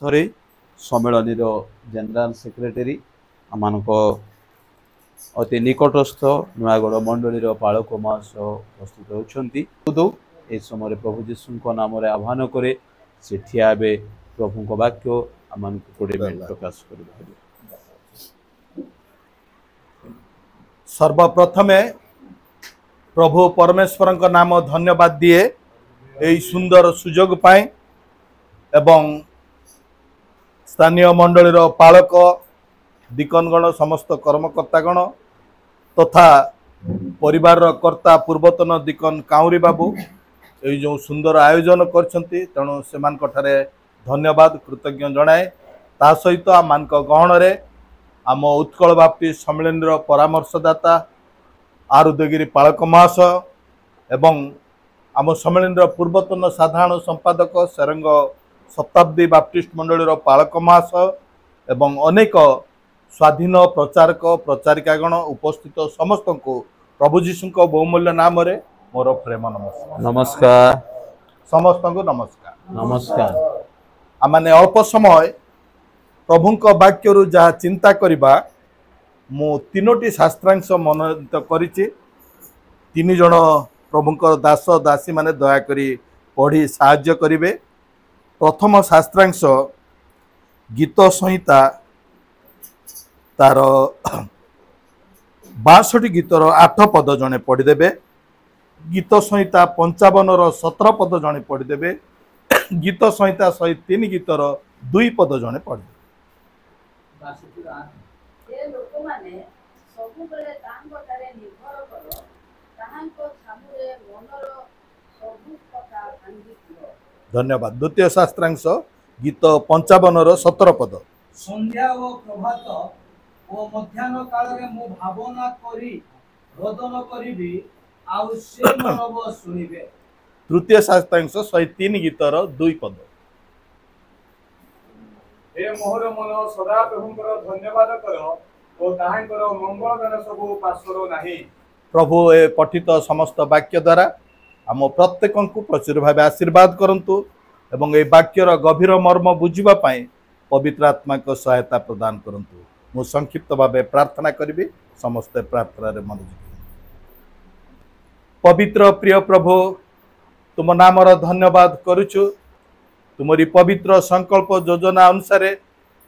थरे सम्मेलन general secretary आम अति निकटस्थ नुआगढ़ मंडली पालक महाशय उपस्थित होती ए समय प्रभु जीशु नाम आह्वान करे से ठिया प्रभु वाक्य आम 20 मिनट प्रकाश कर। सर्वप्रथमे प्रभु परमेश्वर का नाम धन्यवाद दिए यही सुंदर सुजोग पाए एवं स्थानीय मंडलीर पालक दिकनगण समस्त कर्मकर्तागण तथा परिवार कर्ता पूर्वतन दिकन काउरी बाबू ये जो सुंदर आयोजन करछंती तेणु से धन्यवाद कृतज्ञ जनाए। ता सहित आम गहन आम उत्कल बाप्टिस्ट सम्मेलन परामर्शदाता आर उदयगिरी पालक महाशय एवं आम सम्मेलन पूर्वतन साधारण संपादक सेरंग शताब्दी बाप्टिस्ट मंडलीर पालक महाशय एवं अनेक स्वाधीन प्रचारक प्रचारिकागण उपस्थित समस्त को प्रभु जीशु बहुमूल्य नाम रे मोर प्रेम नमस्कार। नमस्कार समस्त को नमस्कार। नमस्कार। आमाने अल्प समय प्रभु वाक्य जहाँ चिंता करबा मु तीनोटी शास्त्रांश मनोनीत करिछि। तीन जन प्रभुंकर दास दासी माने दया करी पढ़ी साहाय्य करिवे। प्रथम शास्त्रांश गीत संहिता तार 62 गीतर 8 पद जने पढ़ीदेवे। गीत संहिता 55 17 पद जने पढ़ीदेवे। गीत संहिता 103 गीतर 2 पद जने पढ़ीदेवे। धन्यवाद। द्वितीय शास्त्रांश गीत 55 17 पद। संध्या और प्रभात और मध्याह्न काल रे मु भावना करी रोदन करिबी आउ से मनब सुनिबे। तृतीय शास्त्रांश 103 गीतर 2 पद। हे मोहर मन सदा प्रभुंकर धन्यवाद कर ओ ताहांकर मंगल गान सबु पासरो नाही। प्रभु ए पठित समस्त वाक्य द्वारा आम प्रत्येक को प्रचुर भाव आशीर्वाद करंतु एवं ए वाक्यर गभीर मर्म बुझिबा पाई पवित्र आत्मा को सहायता प्रदान करंतु। मु संक्षिप्त भाव प्रार्थना करी समस्त प्रार्थना रे मन। पवित्र प्रिय प्रभु तुम नामर धन्यवाद करुछु। तुमरी पवित्र संकल्प योजना अनुसार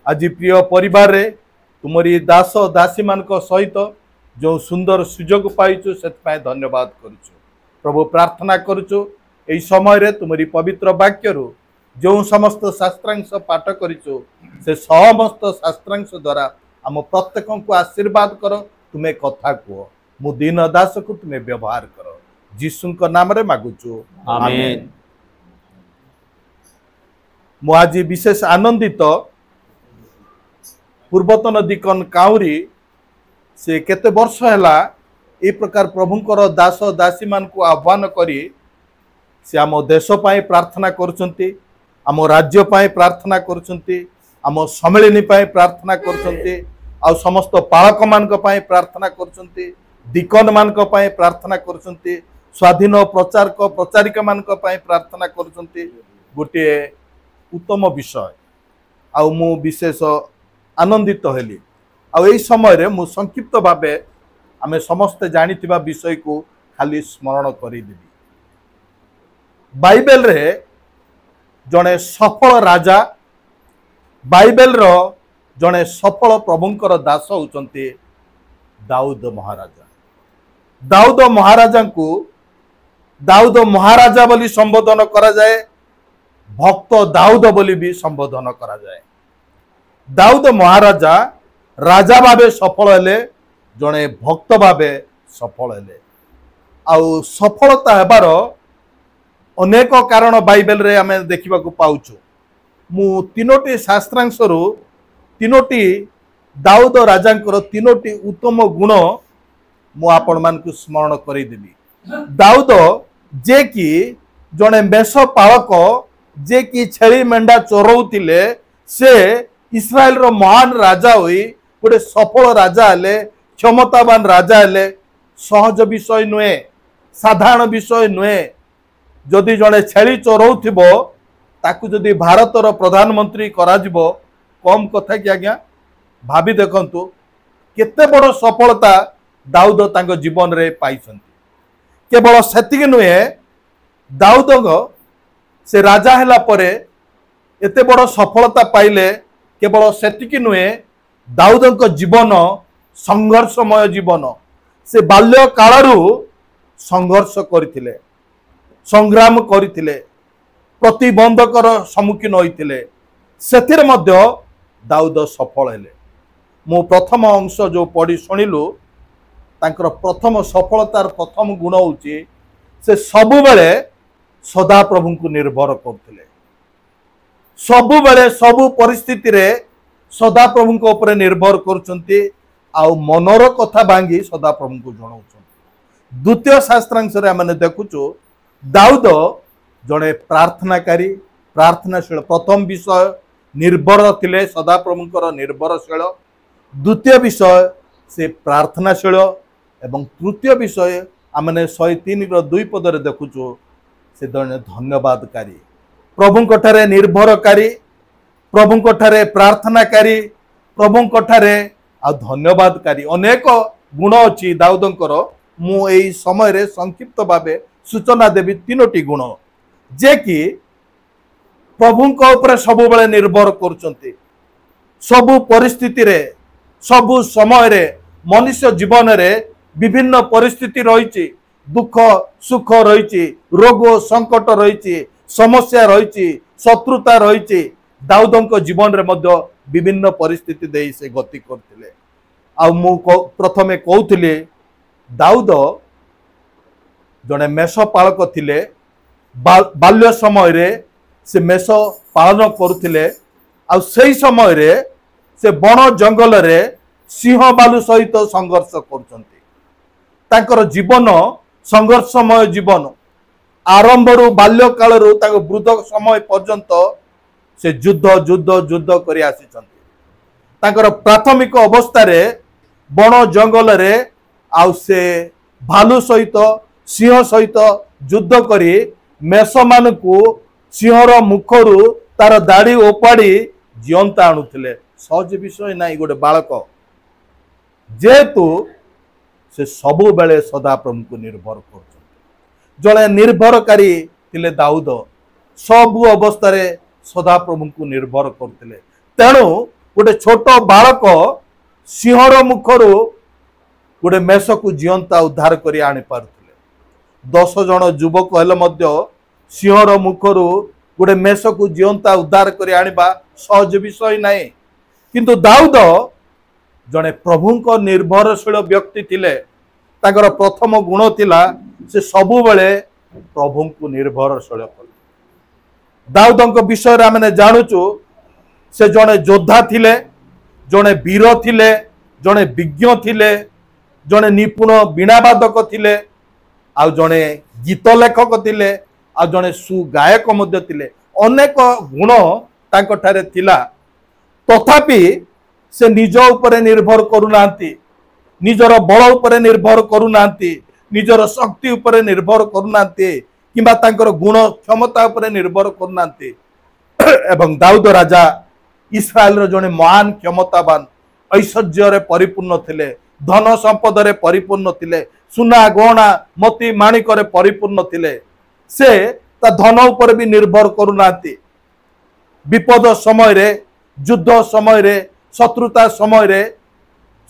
आज प्रिय परिवार रे तुमरी दास दासी मान सहित जो सुंदर सुजोग पाइछु से धन्यवाद करुछु। प्रभु प्रार्थना करुछु एई समय रे तुमरी पवित्र वाक्य जो समस्त शास्त्रांश पाठ करिछु से समस्त शास्त्रांश द्वारा आम प्रत्येक को आशीर्वाद कर। तुम्हें कथा कह मु दीन दास को तुम्हें व्यवहार कर जीशु नाम रे मागुछु आमेन। मु आज विशेष आनंदित पूर्वतन दिकन काउरी से केते वर्ष हैला ए प्रकार प्रभुंकर दास दासी मान को आह्वान करी से आम देश पाई प्रार्थना करुछंती, आम राज्य पाई प्रार्थना करुछंती, आम सम्मेलनी पाई प्रार्थना करुछंती, आ समस्त पालक मान पाई प्रार्थना करुछंती, दिकन मान पाई प्रार्थना करुछंती, स्वाधीन प्रचारक प्रचारिका मान पाई प्रार्थना करुछंती। गोटे उत्तम विषय आ मु विशेष आनंदित हेली। आ एई समय रे मु संक्षिप्त भावे आमे समस्त जानिथिबा विषय को खाली स्मरण करी देबी। बाइबल रे जने सफल राजा बाइबल रो जने सफल प्रभुंकर दास होचंती दाऊद महाराजा। दाऊद महाराजा को दाऊद महाराजा बोली संबोधन करा जाए, भक्त दाऊद बोली भी संबोधन करा जाए। दाऊद महाराजा राजा भावे सफल हेले, जने भक्त भावे सफल हेले। आउ सफलता हेबार अनेक कारण बाइबल रे आमे देखिबा को पाउछु। मु तीनोटी शास्त्रांश रु तीनोटी दाऊद राजांकर तीनोटी उत्तम गुण मु आपण मान को स्मरण करी देबी। दाऊद जे कि जने मेष पालक जे कि छेली मेंढा चोरौतिले से इस्राएल रो महान राजा होई गोटे सफल राजा हेले, क्षमतावान राजा हेले। सहज विषय नुहे, साधारण विषय नुहे। जदि जड़े छेली चोरौथिबो ताकू जदि भारतर प्रधानमंत्री कराजिबो कम कथा कि आज्ञा भाभी देखंतु केते बड़ सफलता दाऊद तांको जीवन रे पाइछंती। केवल सेतिक नुहे दाऊद से राजा हैला परे एते बड़ सफलता पाइले केवल सेतिक नुहे दाऊद जीवन संघर्षमय जीवन से बाल्य कालरू संघर्ष करथिले संग्राम करथिले प्रतिबंधकर सम्मुखीन होइथिले सेथिरे मध्य दाऊद सफल हेले। मु प्रथम अंश जो पढ़ी शुणिलु तांकर प्रथम सफलतार प्रथम गुण होची से सबु बेले सदा प्रभु को निर्भर करथिले सबु बेले सबु परिस्थिति रे सदा प्रभु को ऊपर निर्भर करचंती आउ मनर कथा भांगी सदा प्रभु को जणाउछंती। द्वितीय शास्त्रांश रे माने देखुचो दाऊद जड़े प्रार्थनाकारी प्रार्थनाशील प्रथम विषय निर्भर थिले सदा प्रभुंकर निर्भरशील द्वितीय विषय से प्रार्थनाशील एवं तृतीय विषय आमने 103 पदरे देखुचो से जड़े धन्यवादकारी प्रभुंक ठारे निर्भरकारी प्रभुंक ठारे प्रार्थनाकारी प्रभुंक ठारे आ धन्यवादकारी अनेक गुण अच्छी दाऊदंकर मु एई समय रे संक्षिप्त भावे सूचना देवी तीनोटी गुण जे कि प्रभुंक ऊपर सब बेले निर्भर करचंती सबु परिस्थिति रे सबु समय रे मनुष्य जीवन रे विभिन्न परिस्थिति रही दुख सुख रही रोग संकट रही समस्या रही शत्रुता रही दाऊदंक जीवन रे मध्य विभिन्न परिस्थिति दे से गति करथिले। आ मु प्रथमे कहूथिले दाऊद जड़े मेष पालक थिले बाल्य समय रे से मेष पालन करुथिले आ सेही समय रे से बण जंगल रे सिंह बालु सहित संघर्ष करचंती तांकर जीवन संघर्षमय जीवन आरंभ रु बाल्य काल रु तांको वृद्ध समय पर्यंत से युद्ध युद्ध युद्ध करि आसीचंती तांकर प्राथमिक अवस्था रे बण जंगल रे आउ से भालू सहित सिंह सहित युद्ध करी मेष मान को सिंहर मुखरू तार दाढ़ी ओपाड़ी जीवंता आणुथिले सहज विषय नाई गोटे बालक जेहेतु से सबु बेले सदा प्रभु को निर्भर कर जड़े निर्भरकारी थिले दाऊद सबु अवस्था रे सदा प्रभु को निर्भर करथिले तेणु गोटे छोट बालक सिंहर मुखरू गोटे मेष को जीवंता उद्धार करी आनी पारुथिले 10 जन युवक हेले मध्य सिंहर मुखरू गोटे मेष को जीवंता उद्धार करी आनिबा सहज विषय नाही किंतु दाऊद जड़े प्रभुंक निर्भरशील व्यक्ति थिले ताकर प्रथम गुण थिला से सबु बेले प्रभु को निर्भरशील कले दाऊदंक विषय रे आमे जानुचु से जड़े योद्धा थिले जड़े वीर थिले जड़े विज्ञ थिले जड़े निपुण वीणावादक थिले आ जड़े गीत लेखक थिले आ जड़े सुगायक मध्य थिले अनेक गुण तांको ठारे थिला तथापि से निज उपरे निर्भर करूनांती निजर बल उपरे निर्भर करूनांती निजर शक्ति उपरे निर्भर करूनांती किंबा तांकर गुण क्षमता उपरे निर्भर करूनांती एवं दाऊद राजा इस्राएल जड़े महान क्षमतावान ऐश्वर्य रे परिपूर्ण थिले धन संपद रे परिपूर्ण थिले सुना गहना मोती माणिक रे परिपूर्ण थिले से ता धन उपर भी निर्भर करूनांती विपद समय रे युद्ध समय रे शत्रुता समय रे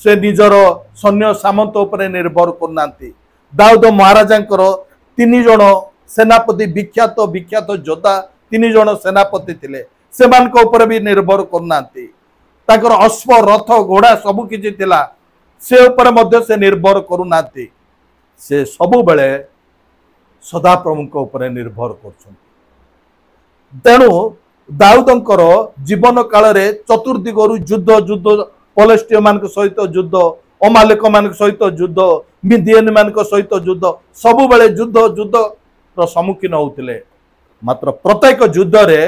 से निजर सैन्य सामंत उपरे निर्भर करूनांती दाऊद महाराजांकर 3 जन सेनापति विख्यात विख्यात योद्धा 3 जन सेनापति थिले सेमानक ऊपर भी निर्भर करूनांती तांकर अश्व रथ घोड़ा सबु किछि थिला से ऊपर मध्य से निर्भर करूनांती से सबु बेले सदा प्रभुंक ऊपर निर्भर करछन तेणु दाऊदंकर जीवन काल रे चतुर्दिगरु युद्ध युद्ध पलेस्टिय मान सहित युद्ध अमालेक मान सहित युद्ध मिदियन मान सहित युद्ध सबु बेले युद्ध युद्ध रो सम्मुखीन होउतिले मात्र प्रत्येक युद्ध रे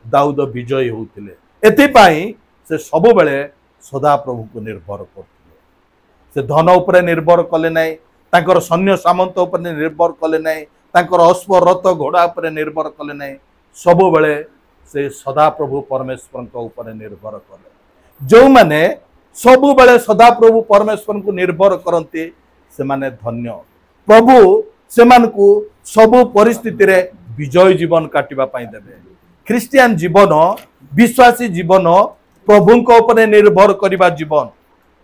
दाऊद विजयी होउतिले एथि पई से सबु बेले सदा प्रभु को निर्भर करथिले से धन उपरे निर्भर कले नै तांकर सैन्य सामंत उपरे निर्भर कले नै तांकर अश्व रथ घोड़ा उपरे निर्भर कले नै सबु बेले से सदाप्रभु परमेश्वर ऊपर निर्भर कले। जो माने सबु बेले सदाप्रभु परमेश्वर को निर्भर करते से माने धन्य। प्रभु से सबु परिस्थिति रे विजय जीवन काटिबा पाई देबे। ख्रिस्टियन जीवन विश्वासी जीवन प्रभु को ऊपर निर्भर करिबा जीवन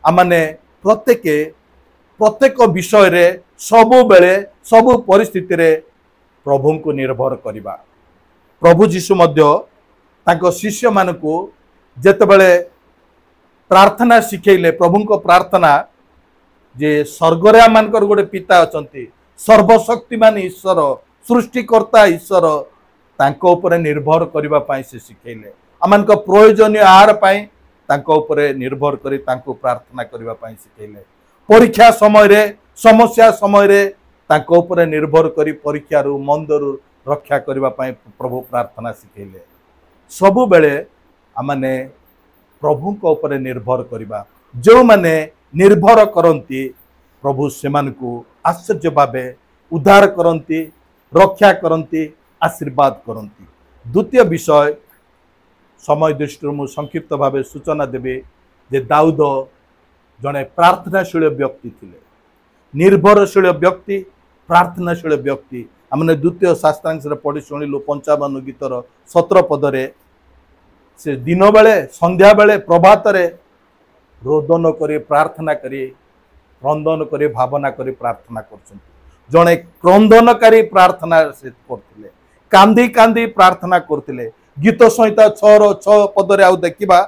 आमाने प्रत्येक विषय रे सबु बेले सबु परिस्थिति रे प्रभु को निर्भर करिबा। प्रभु जीशु मध्य ताको शिष्य मानकु जेतेबेले प्रार्थना शिखेले प्रभु को प्रार्थना जे स्वर्गरे आमानकर गोटे पिता अछंती सर्वशक्तिमान ईश्वर सृष्टिकर्ता ईश्वर तांको ऊपर निर्भर करिबा पाई से शिखेले। आमानक प्रयोजनीय आहार पाई तांको ऊपर निर्भर करी तांको प्रार्थना करिबा पाई शिखेले। परीक्षा समय रे समस्या समय रे तांको ऊपर निर्भर करी परीक्षा रु मंदरु रक्षा करिबा पाई प्रभु प्रार्थना शिखेले। सबु बेले आमाने प्रभु को ऊपर निर्भर करिबा। जो माने निर्भर करंती प्रभु सेमानकु आश्चर्य भावे उद्धार करंती रक्षा करंती आशीर्वाद करंती। द्वितीय विषय समय दृष्टि मु संक्षिप्त भावे सूचना देबे जे दाऊद जने प्रार्थनाशील व्यक्ति थिले। निर्भरशील व्यक्ति प्रार्थनाशील व्यक्ति आमने द्वितीय शास्त्रांश रे पढ़ी शुणिलु 55 गीतर 17 पदरे से दिन बेले संध्या बेले प्रभात रे रोदन करी प्रार्थना करी क्रंदन करी भावना करी प्रार्थना करछंती। जने क्रंदनकारी प्रार्थना से करथिले कांदी कांदी प्रार्थना करथिले। गीत संहिता 6 पदरे आउ देखिबा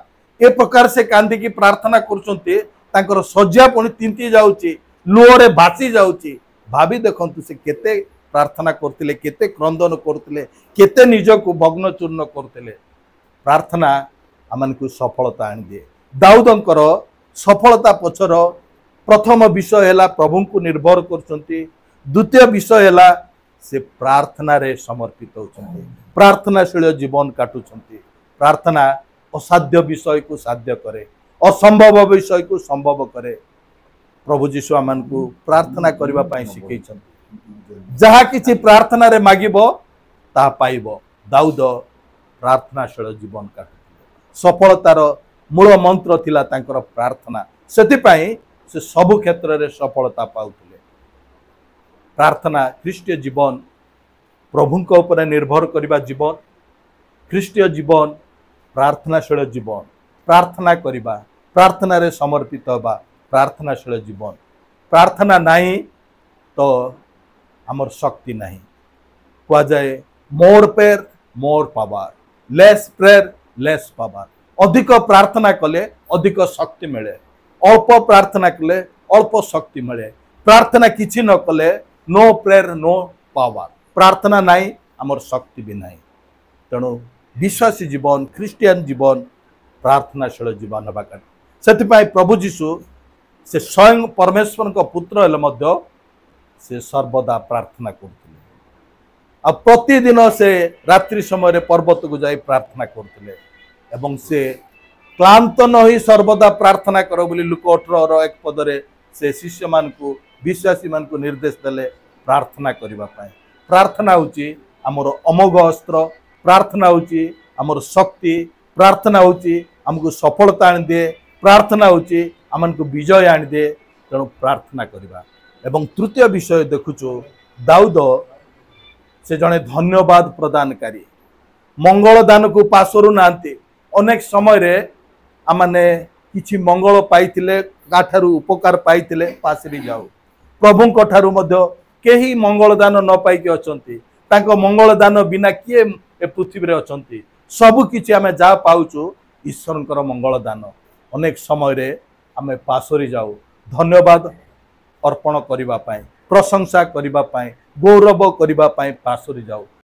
ए प्रकार से कांदी की प्रार्थना करछंती तांकर सज्जा पुणी तिंती जाउची लुहरे भासी जाउची। भाभी देखंतु से केते प्रार्थना करथिले केते क्रंदन करथिले केते निजको भग्न चूर्ण करथिले। प्रार्थना आमनकु सफलता आनि दिए। दाऊदंकर सफलता पछर प्रथम विषय है प्रभु को निर्भर करछंती। द्वितीय विषय है से प्रार्थना रे समर्पित होछंती प्रार्थनाशील जीवन काटुछंती। प्रार्थना असाध्य विषय को साध्य करे असंभव विषय को संभव करे। प्रभु जीशु आमनकु प्रार्थना करबा पाई शिखैछंती। जहा किछि प्रार्थना रे मागिबो ता पाइबो। दाऊद प्रार्थनाशील जीवन काटुथिले। सफलतार मूल मंत्र थिला तांकर प्रार्थना। सेति पाई से सबु क्षेत्र रे सफलता पाउथिले। प्रार्थना ख्रीष्टीय जीवन प्रभु को ऊपर निर्भर करिबा जीवन ख्रीष्टीय जीवन प्रार्थनाशील जीवन प्रार्थना करिबा प्रार्थना रे समर्पित होबा प्रार्थनाशील जीवन। प्रार्थना नहीं तो हमर शक्ति नहीं। कह जाए more prayer more power less prayer less power. अधिक प्रार्थना कले अधिक शक्ति मिले अल्प प्रार्थना कले अल्प शक्ति मिले। प्रार्थना किछि न कले नो प्रेयर नो पावर। प्रार्थना नहीं आमर शक्ति भी नहीं। तेणु विश्वासी जीवन ख्रीस्टियन जीवन प्रार्थनाशील जीवन हवा से प्रभु जीशु से स्वयं परमेश्वर को पुत्र हेले मध्य से सर्वदा प्रार्थना करथिले। आ प्रतिदिन से रात्रि समय पर्वत को जाई प्रार्थना करथिले एवं से क्लांत न होई सर्वदा प्रार्थना करो बोली लुक 18 1 पदरे से शिष्य मान को विश्वासी मान को निर्देश देले प्रार्थना करिबा पाए। प्रार्थना होची हमर अमोघ अस्त्र। प्रार्थना होची हमर शक्ति। प्रार्थना होची हमको सफलता आनि दे। प्रार्थना होची हमनको विजय आनि दे। तेणु प्रार्थना करिबा। एवं तृतीय विषय देखुचो दाऊद से जने धन्यवाद प्रदानकारी मंगल दान को पासरु नांती। अनेक समय रे आमाने किछि मंगल पाइथिले काठारु उपकार पाइथिले पासरी जाऊ प्रभु को ठारु मध्य केही मंगल दान न पाई के अछंती। तांको मंगल दान बिना किए ए पृथ्वी रे अछंती। सब किछि आमे जा पाउचो ईश्वरंकर मंगल दान। अनेक समय रे आमे पासरी जाऊ धन्यवाद अर्पण करिबा पाए प्रशंसा करिबा पाए गौरव करिबा पाए पासरी जाऊ।